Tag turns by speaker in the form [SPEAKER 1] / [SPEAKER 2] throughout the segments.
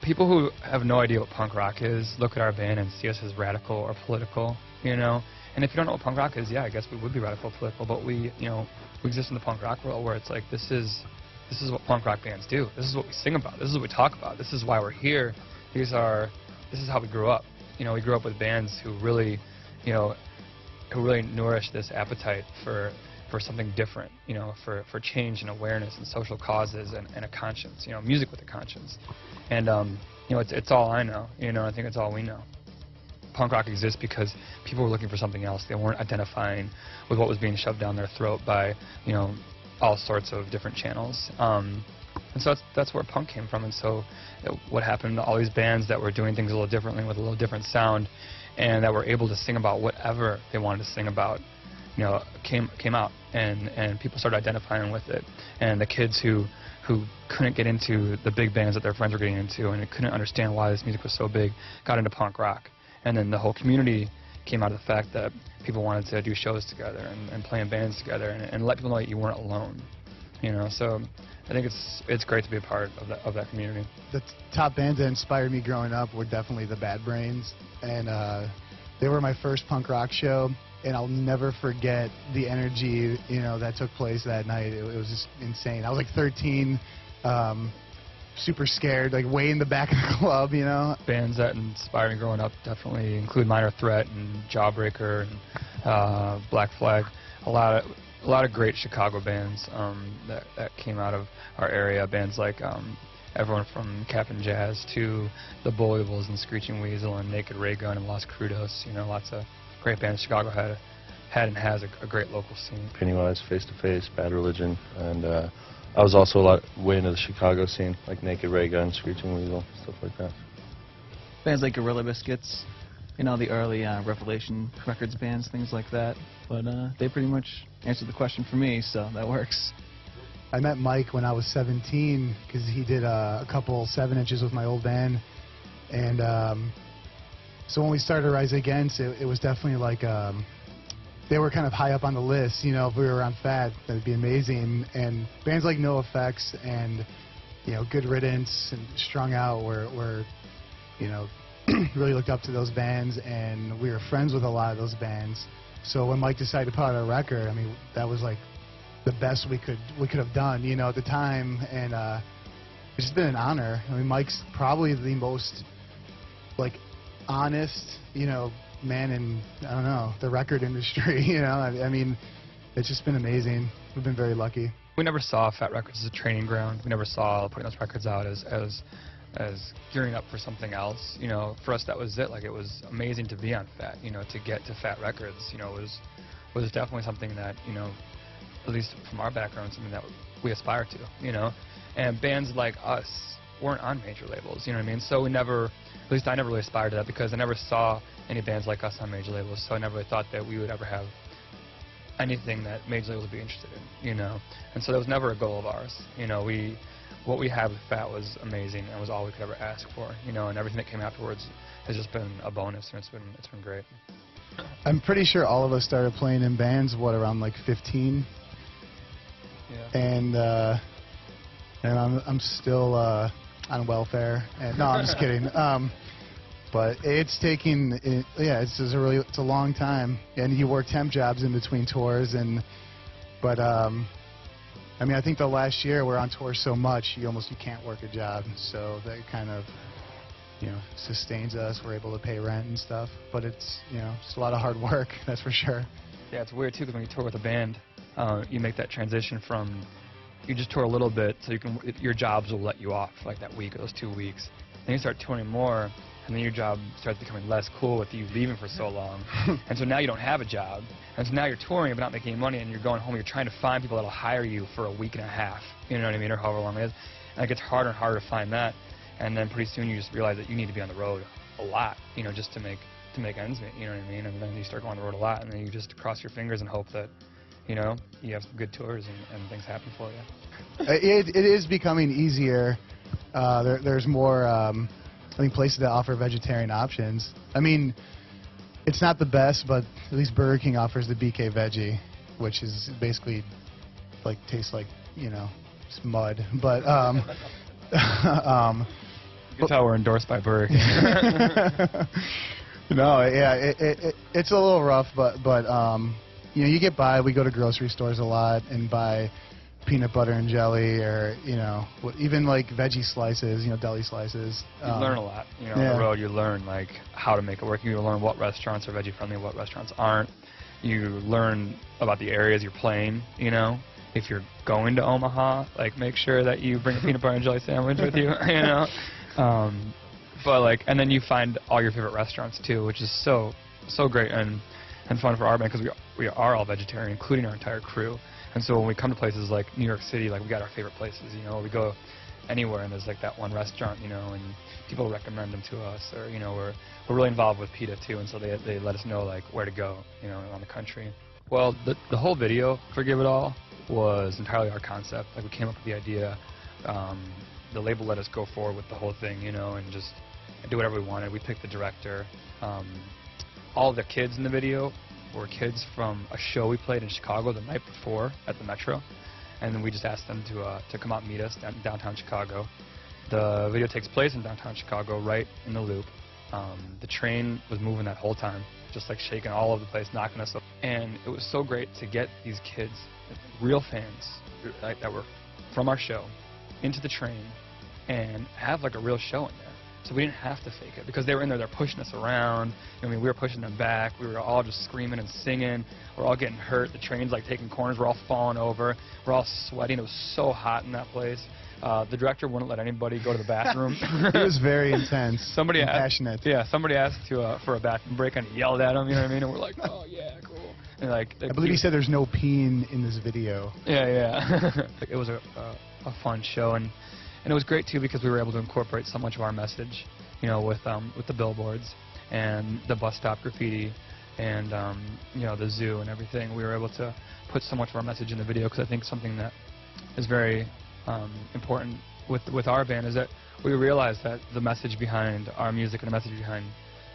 [SPEAKER 1] people who have no idea what punk rock is look at our band and see us as radical or political, you know. And if you don't know what punk rock is, yeah, I guess we would be radical or political, but we, you know, we exist in the punk rock world where it's like this is what punk rock bands do. This is what we sing about. This is what we talk about. This is why we're here. This is how we grew up. You know, we grew up with bands who really, you know, who really nourish this appetite for something different, you know, for change and awareness and social causes and a conscience, you know, music with a conscience. And, you know, it's all I know, you know, I think it's all we know. Punk rock exists because people were looking for something else. They weren't identifying with what was being shoved down their throat by, you know, all sorts of different channels. And so that's where punk came from. And so what happened, all these bands that were doing things a little differently with a little different sound and that were able to sing about whatever they wanted to sing about, you know, came out, and people started identifying with it. And the kids who couldn't get into the big bands that their friends were getting into and couldn't understand why this music was so big got into punk rock. And then the whole community came out of the fact that people wanted to do shows together and play in bands together and let people know that you weren't alone. You know, so I think it's great to be a part of that community.
[SPEAKER 2] The top bands that inspired me growing up were definitely the Bad Brains, and they were my first punk rock show. And I'll never forget the energy, you know, that took place that night. It was just insane. I was like 13, super scared, like way in the back of the club, you know.
[SPEAKER 1] Bands that inspired me growing up definitely include Minor Threat and Jawbreaker and Black Flag. A lot of great Chicago bands that came out of our area. Bands like everyone from Cap'n Jazz to the Bullibles and Screeching Weasel and Naked Ray Gun and Los Crudos. You know, lots of great bands. Chicago had and has a great local scene.
[SPEAKER 3] Pennywise, Face to Face, Bad Religion, and I was also a lot way into the Chicago scene, like Naked Ray Gun, Screeching Weasel, stuff like that.
[SPEAKER 4] Bands like Gorilla Biscuits, you know, the early Revelation Records bands, things like that. But they pretty much answered the question for me, so that works.
[SPEAKER 2] I met Mike when I was 17 because he did a couple 7-inches with my old band, and so when we started Rise Against, it was definitely like they were kind of high up on the list. You know, if we were around Fat, that'd be amazing. And bands like No Effects and, you know, Good Riddance and Strung Out were you know, really looked up to those bands, and we were friends with a lot of those bands. So when Mike decided to put out a record, I mean, that was like the best we could have done, you know, at the time. And it's just been an honor. I mean, Mike's probably the most like honest, you know, man in, I don't know, the record industry, you know. I mean, it's just been amazing. We've been very lucky.
[SPEAKER 1] We never saw Fat Records as a training ground. We never saw putting those records out as gearing up for something else. You know, for us that was it. Like, it was amazing to be on Fat, you know, to get to Fat Records, you know, was definitely something that, you know, at least from our background, something that we aspire to, you know. And bands like us weren't on major labels, you know what I mean? So we never, at least I never really aspired to that because I never saw any bands like us on major labels, so I never really thought that we would ever have anything that major labels would be interested in, you know. And so that was never a goal of ours. You know, what we had with Fat was amazing and was all we could ever ask for, you know, and everything that came afterwards has just been a bonus, and it's been great.
[SPEAKER 2] I'm pretty sure all of us started playing in bands, around like 15? Yeah. And I'm still on welfare. And, no, I'm just kidding. But it's taking, it's a long time. And you work temp jobs in between tours. But I mean, I think the last year we're on tour so much, you can't work a job. So that kind of, you know, sustains us. We're able to pay rent and stuff. But it's, you know, it's a lot of hard work, that's for sure. Yeah,
[SPEAKER 1] it's weird too, because when you tour with a band, you make that transition from, you just tour a little bit, so your jobs will let you off for like that week or those 2 weeks. Then you start touring more, and then your job starts becoming less cool with you leaving for so long. And so now you don't have a job, and so now you're touring but not making any money, and you're going home, you're trying to find people that'll hire you for a week and a half, you know what I mean, or however long it is. And it gets harder and harder to find that, and then pretty soon you just realize that you need to be on the road a lot, you know, just to make ends meet, you know what I mean. And then you start going on the road a lot, and then you just cross your fingers and hope that, you know, you have some good tours and things happen for you.
[SPEAKER 2] It is becoming easier. There's more, I think, places that offer vegetarian options. I mean, it's not the best, but at least Burger King offers the BK Veggie, which is basically like, tastes like, you know, it's mud. But
[SPEAKER 1] You can tell we're endorsed by Berg.
[SPEAKER 2] No, yeah, it's a little rough, but you know, you get by. We go to grocery stores a lot and buy peanut butter and jelly, or you know, even like veggie slices, you know, deli slices.
[SPEAKER 1] You learn a lot, you know,
[SPEAKER 2] yeah.
[SPEAKER 1] on the road. You learn like how to make it work. You learn what restaurants are veggie friendly, what restaurants aren't. You learn about the areas you're playing, you know. If you're going to Omaha, like make sure that you bring a peanut butter and jelly sandwich with you, you know. But like, and then you find all your favorite restaurants too, which is so great and fun for our band, because we are all vegetarian, including our entire crew. And so when we come to places like New York City, like we got our favorite places, you know. We go anywhere and there's like that one restaurant, you know, and people recommend them to us, or you know, we're really involved with PETA too, and so they let us know like where to go, you know, around the country. Well, the whole video, Forgive It All, was entirely our concept. Like we came up with the idea. The label let us go forward with the whole thing, you know, and just do whatever we wanted. We picked the director. All the kids in the video were kids from a show we played in Chicago the night before at the Metro, and then we just asked them to come out and meet us in downtown Chicago. The video takes place in downtown Chicago, right in the Loop. The train was moving that whole time, just like shaking all over the place, knocking us up. And it was so great to get these kids, real fans that were from our show, into the train and have like a real show in there. So we didn't have to fake it, because they were in there, they're pushing us around. I mean, we were pushing them back. We were all just screaming and singing. We're all getting hurt. The train's like taking corners. We're all falling over. We're all sweating. It was so hot in that place. The director wouldn't let anybody go to the bathroom.
[SPEAKER 2] It was very intense.
[SPEAKER 1] Somebody
[SPEAKER 2] and
[SPEAKER 1] asked,
[SPEAKER 2] passionate.
[SPEAKER 1] Yeah, somebody asked for a bathroom break and yelled at him. You know what I mean? And we're like, oh yeah, cool. And like,
[SPEAKER 2] I believe he said there's no peeing in this video.
[SPEAKER 1] Yeah. It was a fun show, and it was great too, because we were able to incorporate so much of our message, you know, with the billboards and the bus stop graffiti and you know, the zoo and everything. We were able to put so much of our message in the video, because I think something that is very important with our band is that we realize that the message behind our music and the message behind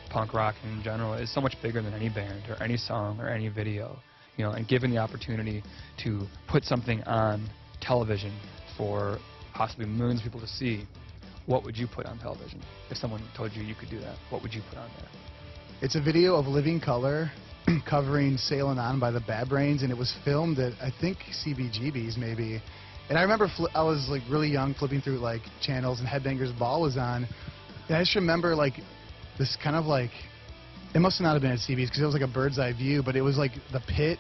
[SPEAKER 1] punk rock in general is so much bigger than any band or any song or any video, you know. And given the opportunity to put something on television for possibly millions of people to see, what would you put on television? If someone told you you could do that, what would you put on there?
[SPEAKER 2] It's a video of Living Color covering Sailin' On by the Bad Brains, and it was filmed at, I think, CBGB's maybe. And I remember I was like really young, flipping through like channels, and Headbangers Ball was on. And I just remember like this kind of like, it must not have been at CB's, because it was like a bird's eye view, but it was like the pit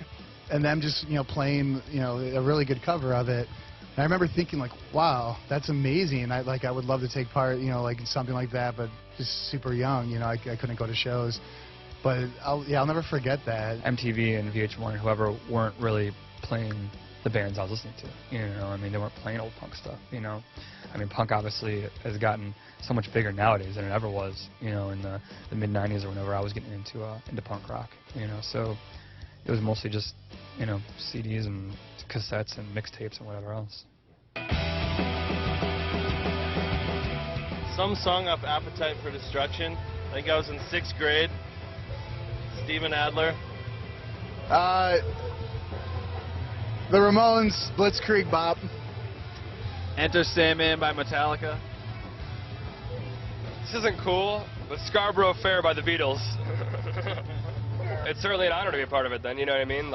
[SPEAKER 2] and them just, you know, playing, you know, a really good cover of it. And I remember thinking like, wow, that's amazing. I would love to take part, you know, like in something like that, but just super young, you know, I couldn't go to shows. But I'll never forget that.
[SPEAKER 1] MTV and VH1 and whoever weren't really playing the bands I was listening to, you know. I mean, they weren't playing old punk stuff, you know. I mean, punk obviously has gotten so much bigger nowadays than it ever was, you know, in the mid-90s or whenever I was getting into punk rock, you know. So it was mostly just, you know, CDs and cassettes and mixtapes and whatever else.
[SPEAKER 5] Some song off Appetite for Destruction. I think I was in 6th grade. Steven Adler.
[SPEAKER 2] The Ramones, Blitzkrieg Bop.
[SPEAKER 6] Enter Sandman by Metallica.
[SPEAKER 7] This isn't cool, but Scarborough Fair by the Beatles. It's certainly an honor to be a part of it then, you know what I mean?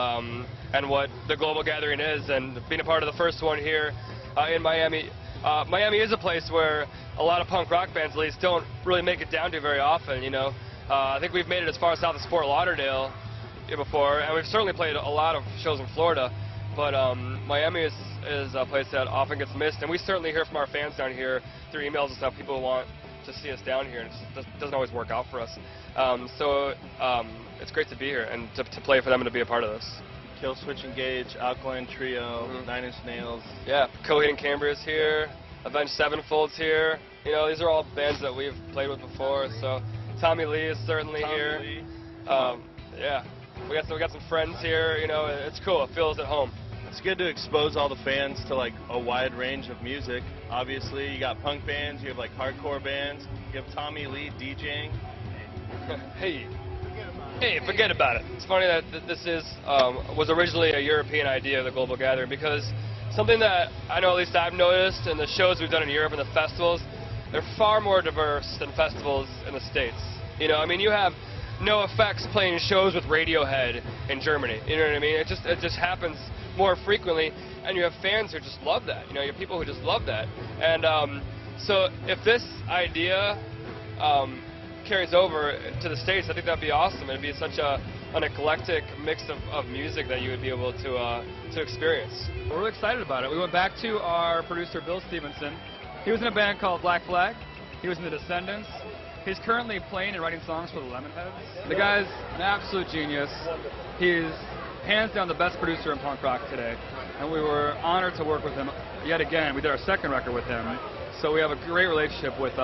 [SPEAKER 7] And what the global gathering is, and being a part of the first one here in Miami. Miami is a place where a lot of punk rock bands at least don't really make it down to very often, you know. I think we've made it as far south as Fort Lauderdale before, and we've certainly played a lot of shows in Florida, but Miami is a place that often gets missed, and we certainly hear from our fans down here through emails and stuff. People want to see us down here, and it doesn't always work out for us. So it's great to be here and to play for them and to be a part of this.
[SPEAKER 5] Killswitch Engage, Alkaline Trio, 9 Inch Nails.
[SPEAKER 7] Yeah, Coheed and Cambria's here, Avenged Sevenfold's here. You know, these are all bands that we've played with before. So Tommy Lee is certainly here.
[SPEAKER 5] Lee.
[SPEAKER 7] Yeah, we got some friends here. You know, it's cool. It feels at home.
[SPEAKER 5] It's good to expose all the fans to like a wide range of music. Obviously, you got punk bands, you have like hardcore bands, you have Tommy Lee DJing.
[SPEAKER 7] Hey, forget about it. It's funny that this was originally a European idea of the Global Gathering, because something that I know at least I've noticed in the shows we've done in Europe and the festivals, they're far more diverse than festivals in the States. You know, I mean, you have No Effects playing shows with Radiohead in Germany. You know what I mean? It just happens more frequently, and you have fans who just love that. You know, you have people who just love that. And so if this idea carries over to the States, I think that'd be awesome. It'd be such an eclectic mix of music that you would be able to experience.
[SPEAKER 1] We're really excited about it. We went back to our producer, Bill Stevenson. He was in a band called Black Flag. He was in the Descendants. He's currently playing and writing songs for the Lemonheads. The guy's an absolute genius. He's hands down the best producer in punk rock today. And we were honored to work with him yet again. We did our second record with him. So we have a great relationship with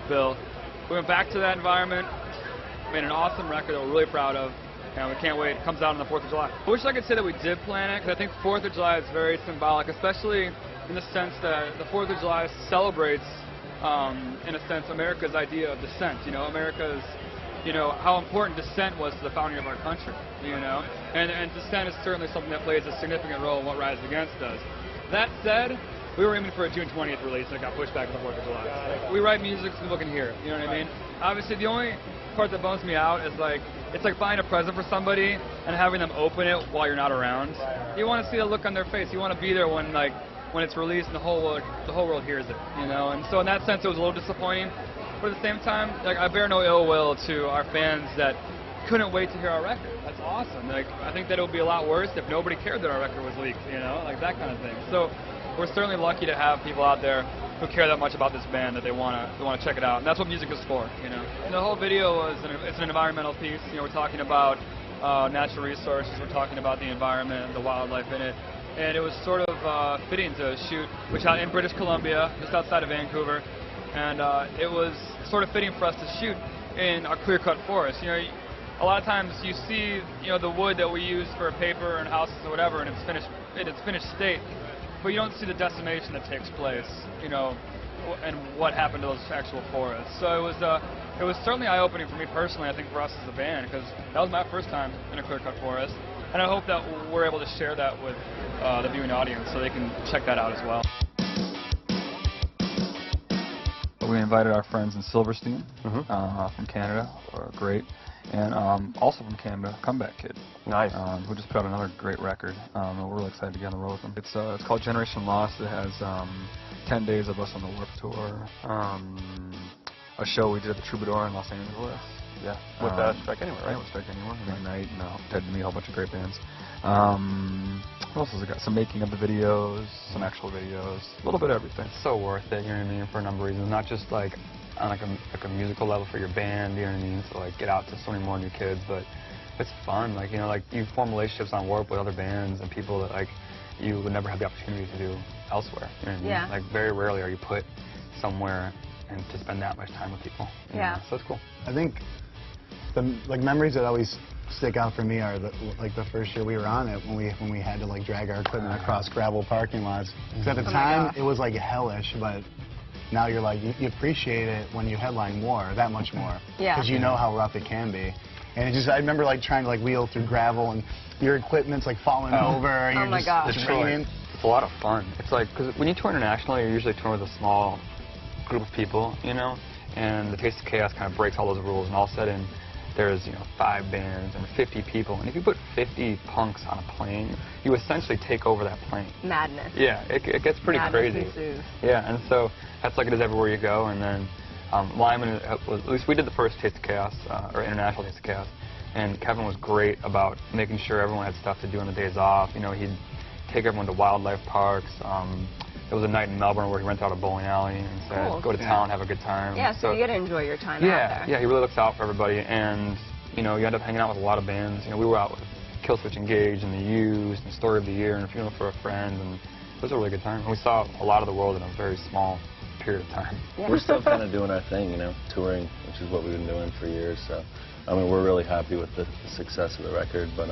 [SPEAKER 1] Bill. We went back to that environment, made an awesome record that we're really proud of. And we can't wait. It comes out on the 4th of July. I wish I could say that we did plan it, because I think 4th of July is very symbolic, especially in the sense that the 4th of July celebrates, in a sense, America's idea of dissent. You know, America's, you know, how important dissent was to the founding of our country, you know. And dissent is certainly something that plays a significant role in what Rise Against does. That said, we were aiming for a June 20th release, and it got pushed back to the 4th of July. We write music so people can hear it, you know what I mean? Obviously, the only part that bums me out is, like, it's like buying a present for somebody and having them open it while you're not around. You want to see the look on their face. You want to be there when it's released and the whole world hears it, you know. And so in that sense, it was a little disappointing. But at the same time, like, I bear no ill will to our fans that couldn't wait to hear our record. That's awesome. Like, I think that it would be a lot worse if nobody cared that our record was leaked, you know, like that kind of thing. So we're certainly lucky to have people out there who care that much about this band that they wanna check it out, and that's what music is for, you know. And the whole video was it's an environmental piece. You know, we're talking about natural resources, we're talking about the environment, the wildlife in it, and it was sort of fitting to shoot, which out in British Columbia, just outside of Vancouver, and it was sort of fitting for us to shoot in a clear-cut forest. You know, a lot of times you see, you know, the wood that we use for paper and houses or whatever, and it's finished state. But you don't see the decimation that takes place, you know, and what happened to those actual forests. So it was certainly eye-opening for me personally, I think for us as a band, because that was my first time in a clear-cut forest. And I hope that we're able to share that with the viewing audience so they can check that out as well.
[SPEAKER 8] We invited our friends in Silverstein from Canada, who are great, and also from Canada, Comeback Kid.
[SPEAKER 3] Nice.
[SPEAKER 8] Who just put out another great record. And we're really excited to get on the road with them. It's called Generation Lost. It has 10 days of us on the Warped Tour. A show we did at the Troubadour in Los Angeles.
[SPEAKER 3] Yeah. With Strike Anywhere, right?
[SPEAKER 8] Yeah, with Strike Anywhere. Midnight, and had to meet a whole bunch of great bands. What else has it got? Some making of the videos, some actual videos, a little bit of everything.
[SPEAKER 1] It's so worth it, you know what I mean, for a number of reasons. Not just like on like a musical level for your band, you know what I mean, so like get out to so many more new kids, but it's fun. Like, you know, like you form relationships on Warp with other bands and people that like you would never have the opportunity to do elsewhere. You know what I mean?
[SPEAKER 9] Yeah.
[SPEAKER 1] Like very rarely are you put somewhere and to spend that much time with people.
[SPEAKER 9] Yeah.
[SPEAKER 1] So it's cool.
[SPEAKER 2] I think the memories that always stick out for me are the first year we were on it when we had to like drag our equipment across gravel parking lots. Because at the time it was like hellish, but now you're like you appreciate it when you headline more, that much more.
[SPEAKER 9] Yeah.
[SPEAKER 2] Because you know how rough it can be. And it just, I remember like trying to like wheel through gravel and your equipment's like falling over. And you're just training.
[SPEAKER 1] It's a lot of fun. It's like, because when you tour internationally, you're usually touring with a small group of people, you know, and the Taste of Chaos kind of breaks all those rules, and all of a sudden there's, you know, 5 bands and 50 people, and if you put 50 punks on a plane, you essentially take over that plane.
[SPEAKER 9] Madness.
[SPEAKER 1] Yeah, it gets pretty crazy.
[SPEAKER 9] Ensues.
[SPEAKER 1] Yeah, and so that's like it is everywhere you go, and then Lyman, at least we did the first Taste of Chaos, or International Taste of Chaos, and Kevin was great about making sure everyone had stuff to do on the days off. You know, he'd take everyone to wildlife parks. There was a night in Melbourne where he rented out a bowling alley and said, go to town, have a good time.
[SPEAKER 9] Yeah, so you get to enjoy your time out there.
[SPEAKER 1] Yeah, he really looks out for everybody, and, you know, you end up hanging out with a lot of bands. You know, we were out with Killswitch Engage and The Used and Story of the Year and A Funeral for a Friend, and it was a really good time. And we saw a lot of the world in a very small period of time.
[SPEAKER 9] Yeah.
[SPEAKER 3] We're still kind of doing our thing, you know, touring, which is what we've been doing for years. So, I mean, we're really happy with the success of the record, but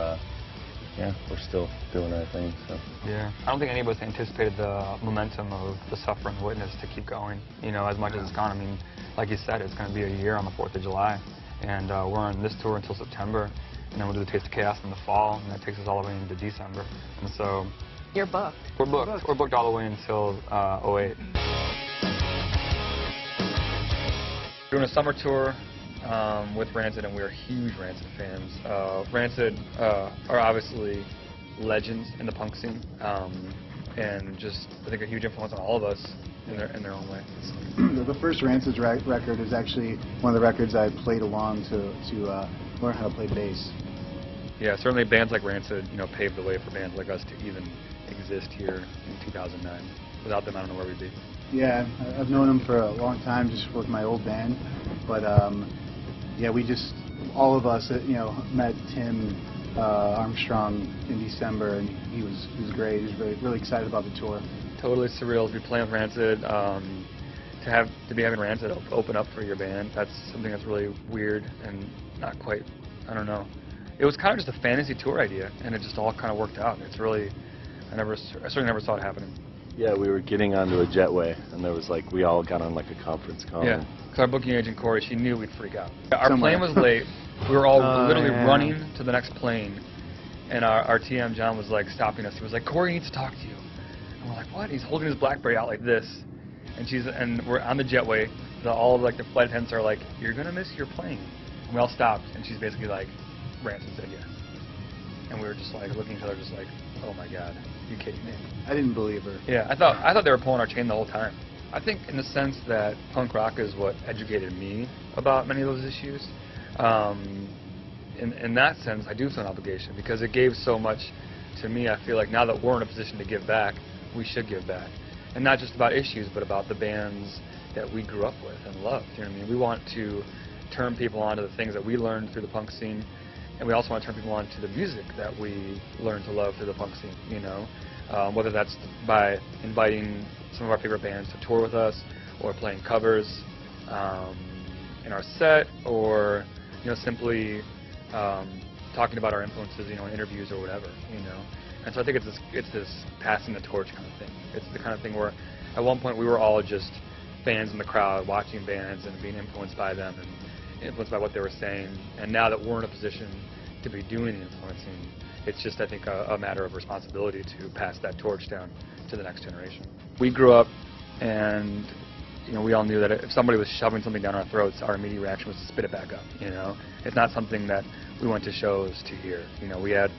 [SPEAKER 3] yeah, we're still doing our thing. So.
[SPEAKER 1] Yeah, I don't think any of us anticipated the momentum of The Suffering Witness to keep going, you know, as much as it's gone. I mean, like you said, it's going to be a year on the 4th of July, and we're on this tour until September, and then we'll do the Taste of Chaos in the fall, and that takes us all the way into December. And so...
[SPEAKER 9] You're booked.
[SPEAKER 1] We're booked. We're booked all the way until 08.
[SPEAKER 8] doing a summer tour with Rancid, and we are huge Rancid fans. Rancid are obviously legends in the punk scene, and just I think a huge influence on all of us in their own way.
[SPEAKER 2] The first Rancid record is actually one of the records I played along to learn how to play bass.
[SPEAKER 8] Yeah, certainly bands like Rancid, paved the way for bands like us to even exist here in 2009. Without them, I don't know where we'd be.
[SPEAKER 2] Yeah, I've known them for a long time, just with my old band. But yeah, we just all of us, met Tim Armstrong in December, and he was great. He was really excited about the tour.
[SPEAKER 8] Totally surreal to be playing with Rancid. To be having Rancid open up for your band. That's something that's really weird and not quite. I don't know. It was kind of just a fantasy tour idea, and it just all kind of worked out. It's really, I certainly never saw it happening.
[SPEAKER 3] Yeah, we were getting onto a jetway, and there was we all got on like a conference call.
[SPEAKER 8] Yeah, because our booking agent Corey, she knew we'd freak out. Our plane was late. We were all literally running to the next plane, and our TM John was stopping us. He was like, "Corey needs to talk to you." And we're like, "What?" He's holding his BlackBerry out like this, and we're on the jetway. All of the flight attendants are like, "You're gonna miss your plane." And we all stopped, and she's basically like, Rancid said yes. And we were just looking at each other just oh my God, you kidding me?
[SPEAKER 2] I didn't believe her.
[SPEAKER 8] Yeah, I thought they were pulling our chain the whole time. I think in the sense that punk rock is what educated me about many of those issues. In that sense, I do feel an obligation because it gave so much to me. I feel like now that we're in a position to give back, we should give back. And not just about issues, but about the bands that we grew up with and loved. You know what I mean? We want to turn people on to the things that we learned through the punk scene. And we also want to turn people on to the music that we learned to love through the punk scene, whether that's by inviting some of our favorite bands to tour with us, or playing covers in our set, or simply talking about our influences, in interviews or whatever, And so I think it's this passing the torch kind of thing. It's the kind of thing where at one point we were all just fans in the crowd, watching bands and being influenced by them and influenced by what they were saying, and now that we're in a position to be doing the influencing, it's just, I think, a matter of responsibility to pass that torch down to the next generation. We grew up, and we all knew that if somebody was shoving something down our throats, our immediate reaction was to spit it back up. It's not something that we went to shows to hear. We had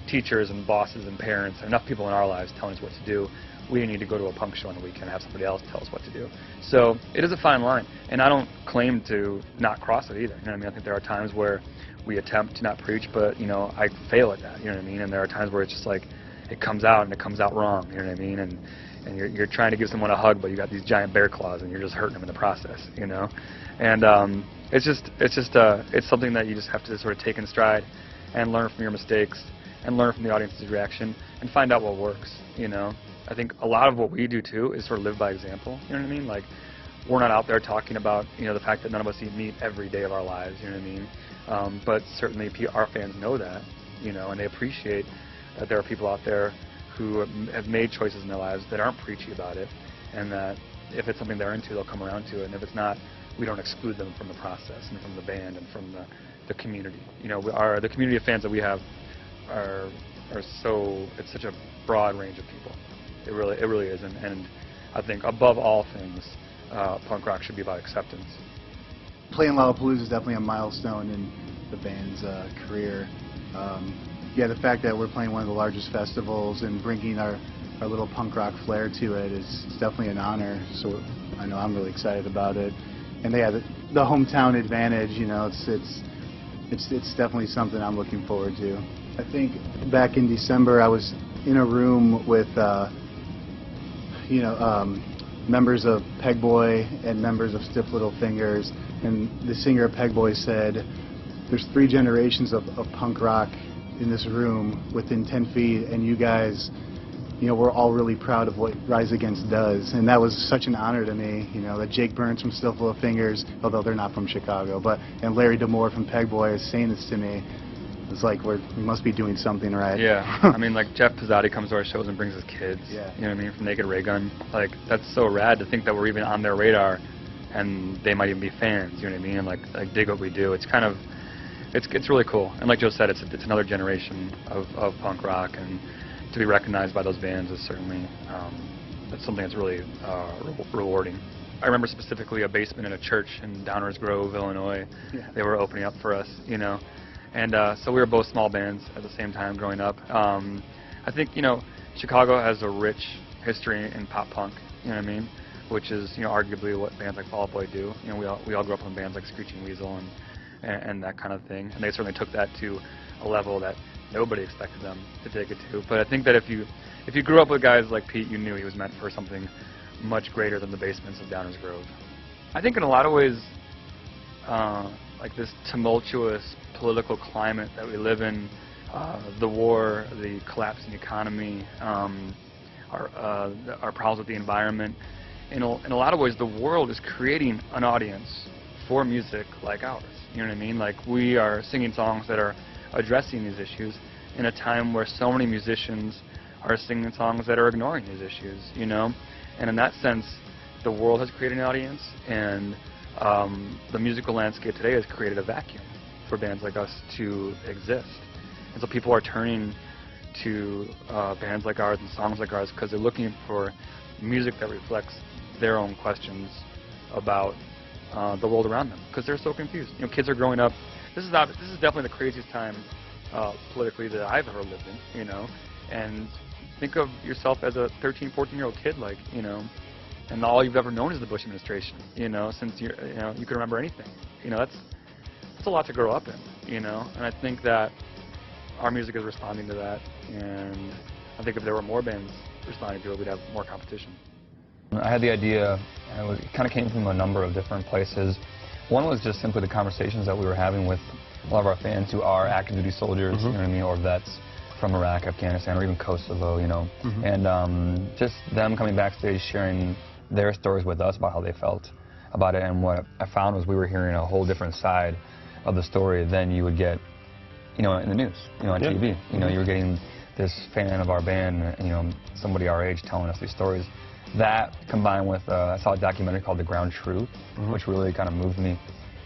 [SPEAKER 8] teachers and bosses and parents, and enough people in our lives telling us what to do. We didn't need to go to a punk show on the weekend and have somebody else tell us what to do. So it is a fine line, and I don't claim to not cross it either. I think there are times where we attempt to not preach, but I fail at that. And there are times where it's just it comes out and it comes out wrong. And you're trying to give someone a hug, but you got these giant bear claws, and you're just hurting them in the process. And it's something that you just have to sort of take in stride and learn from your mistakes and learn from the audience's reaction and find out what works. I think a lot of what we do too is sort of live by example. You know what I mean? We're not out there talking about the fact that none of us eat meat every day of our lives. You know what I mean? But certainly our fans know that, and they appreciate that there are people out there who have made choices in their lives that aren't preachy about it, and that if it's something they're into, they'll come around to it. And if it's not, we don't exclude them from the process and from the band and from the community. The community of fans that we have it's such a broad range of people. It really is, and I think above all things, punk rock should be about acceptance.
[SPEAKER 2] Playing Lollapalooza is definitely a milestone in the band's career. Yeah, the fact that we're playing one of the largest festivals and bringing our little punk rock flair to it is definitely an honor. So I know I'm really excited about it. And yeah, the hometown advantage, it's definitely something I'm looking forward to. I think back in December I was in a room with members of Pegboy and members of Stiff Little Fingers, and the singer of Pegboy said, "There's 3 generations of punk rock in this room within 10 feet, and you guys, we're all really proud of what Rise Against does." And that was such an honor to me, that Jake Burns from Stiff Little Fingers, although they're not from Chicago, and Larry DeMore from Pegboy is saying this to me. It's we must be doing something right.
[SPEAKER 8] Yeah, Jeff Pizzotti comes to our shows and brings his kids. Yeah. You know what I mean? From Naked Ray Gun. That's so rad to think that we're even on their radar, and they might even be fans. You know what I mean? And dig what we do. It's kind of, it's really cool. And like Joe said, it's another generation of punk rock, and to be recognized by those bands is certainly that's something that's really rewarding.
[SPEAKER 1] I remember specifically a basement in a church in Downers Grove, Illinois. Yeah. They were opening up for us, you know. And so we were both small bands at the same time growing up. I think, you know, Chicago has a rich history in pop punk, you know what I mean? Which is, you know, arguably what bands like Fall Out Boy do. You know, we all grew up in bands like Screeching Weasel and that kind of thing. And they certainly took that to a level that nobody expected them to take it to. But I think that if you grew up with guys like Pete, you knew he was meant for something much greater than the basements of Downers Grove. I think in a lot of ways, like this tumultuous political climate that we live in, the war, the collapsing economy, our problems with the environment, in a lot of ways the world is creating an audience for music like ours. You know what I mean? Like, we are singing songs that are addressing these issues in a time where so many musicians are singing songs that are ignoring these issues, you know? And in that sense, the world has created an audience, and the musical landscape today has created a vacuum for bands like us to exist. And so people are turning to bands like ours and songs like ours because they're looking for music that reflects their own questions about the world around them, because they're so confused. You know, kids are growing up. This is definitely the craziest time politically that I've ever lived in, you know. And think of yourself as a 13, 14-year-old kid, like, you know, and all you've ever known is the Bush administration, you know, since you can remember anything. You know, that's a lot to grow up in, you know. And I think that our music is responding to that, and I think if there were more bands responding to it, we'd have more competition.
[SPEAKER 10] I had the idea, and it kind of came from a number of different places. One was just simply the conversations that we were having with a lot of our fans who are active duty soldiers, you know what I mean, or vets from Iraq, Afghanistan, or even Kosovo, you know, and just them coming backstage sharing their stories with us about how they felt about it. And what I found was we were hearing a whole different side of the story than you would get, you know, in the news, you know, on TV. You know, you were getting this fan of our band, you know, somebody our age telling us these stories. That combined with, I saw a documentary called The Ground Truth, which really kind of moved me.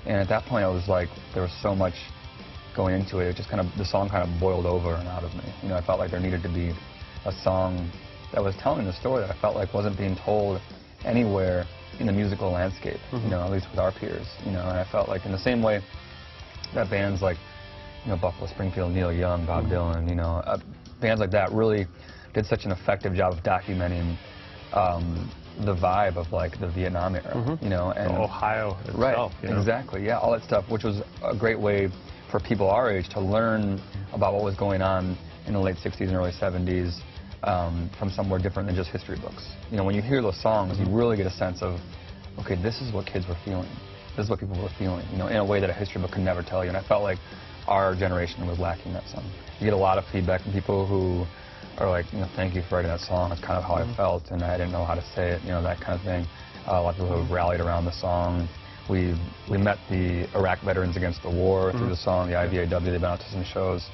[SPEAKER 10] And at that point I was like, there was so much going into it, just kind of, the song kind of boiled over and out of me. You know, I felt like there needed to be a song that was telling the story that I felt like wasn't being told anywhere in the musical landscape, you know, at least with our peers, you know. And I felt like in the same way that bands like, you know, Buffalo Springfield, Neil Young, Bob Dylan, you know, bands like that really did such an effective job of documenting the vibe of like the Vietnam era, you know, and
[SPEAKER 11] Ohio itself,
[SPEAKER 10] right,
[SPEAKER 11] you know?
[SPEAKER 10] Exactly, yeah, all that stuff, which was a great way for people our age to learn about what was going on in the late 60s and early 70s from somewhere different than just history books. You know, when you hear those songs, you really get a sense of, okay, this is what kids were feeling. This is what people were feeling, you know, in a way that a history book could never tell you. And I felt like our generation was lacking that song. You get a lot of feedback from people who are like, you know, thank you for writing that song. That's kind of how I felt, and I didn't know how to say it, you know, that kind of thing. A lot of people who have rallied around the song. We met the Iraq Veterans Against the War through the song, the IVAW. They've been out to some shows.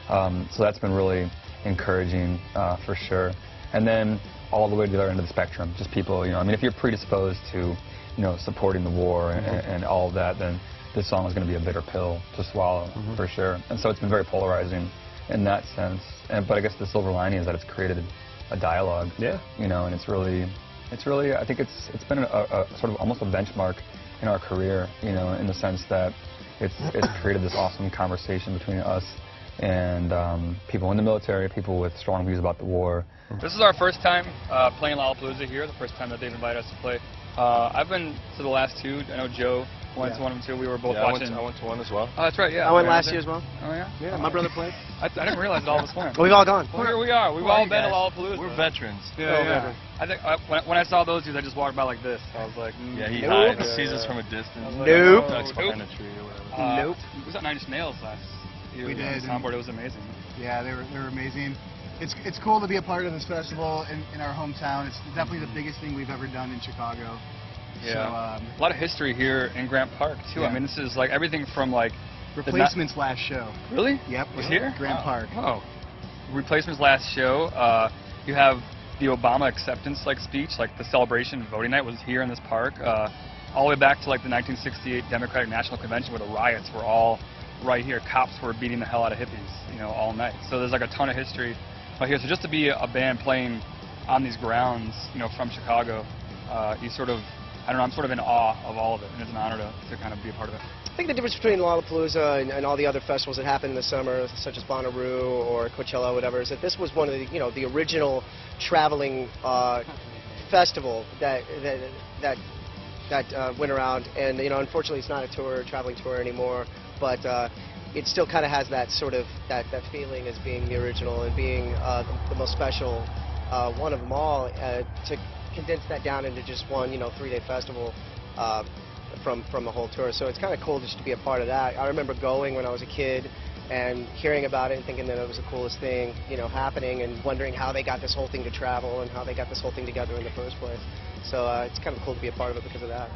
[SPEAKER 10] So that's been really encouraging for sure. And then all the way to the other end of the spectrum, just people, you know, I mean, if you're predisposed to, you know, supporting the war and all of that, then this song is going to be a bitter pill to swallow for sure. And so it's been very polarizing in that sense. But I guess the silver lining is that it's created a dialogue. Yeah. You know, and it's really, I think it's been a sort of almost a benchmark in our career, you know, in the sense that it's created this awesome conversation between us and people in the military, people with strong views about the war.
[SPEAKER 1] This is our first time playing Lollapalooza here, the first time that they've invited us to play. I've been to the last two. I know Joe went to one of them too. We were both watching.
[SPEAKER 5] I went to one as well.
[SPEAKER 1] Oh, that's right, yeah.
[SPEAKER 12] I went last year as well.
[SPEAKER 1] Oh, yeah?
[SPEAKER 12] Yeah, my brother played.
[SPEAKER 1] I didn't realize that all of us went.
[SPEAKER 12] Well, we've all gone.
[SPEAKER 1] Well, here we are. We've all been to Lollapalooza.
[SPEAKER 5] We're veterans.
[SPEAKER 1] Yeah. I think when I saw those dudes, I just walked by like this. I was like,
[SPEAKER 5] yeah, he hides, sees us from a distance.
[SPEAKER 12] Nope.
[SPEAKER 5] Ducks behind a tree or whatever.
[SPEAKER 12] Nope.
[SPEAKER 1] We was at Nine Inch Nails last year.
[SPEAKER 2] We did.
[SPEAKER 1] Soundboard, it was amazing.
[SPEAKER 2] Yeah, they were amazing. It's cool to be a part of this festival in our hometown. It's definitely the biggest thing we've ever done in Chicago.
[SPEAKER 1] Yeah.
[SPEAKER 2] So,
[SPEAKER 1] a lot of history here in Grant Park too. I mean, this is like everything from like
[SPEAKER 2] Replacement's last show.
[SPEAKER 1] Really?
[SPEAKER 2] Yep.
[SPEAKER 1] Was here?
[SPEAKER 2] Grant Park.
[SPEAKER 1] Oh. Replacement's last show. You have the Obama acceptance speech, like the celebration voting night was here in this park. All the way back to like the 1968 Democratic National Convention where the riots were all right here. Cops were beating the hell out of hippies, you know, all night. So there's like a ton of history right here. So just to be a band playing on these grounds, you know, from Chicago, you sort of
[SPEAKER 8] I don't know, I'm sort of in awe of all of it, and it's an honor to kind of be a part of it.
[SPEAKER 11] I think the difference between Lollapalooza and all the other festivals that happen in the summer, such as Bonnaroo or Coachella or whatever, is that this was one of the, the original traveling festival that went around, and unfortunately it's not a traveling tour anymore, but it still kind of has that sort of that feeling as being the original and being the most special one of them all. To condense that down into just one 3-day festival from the whole tour, so it's kind of cool just to be a part of that. I remember going when I was a kid and hearing about it and thinking that it was the coolest thing happening, and wondering how they got this whole thing to travel and how they got this whole thing together in the first place. So it's kind of cool to be a part of it because of that.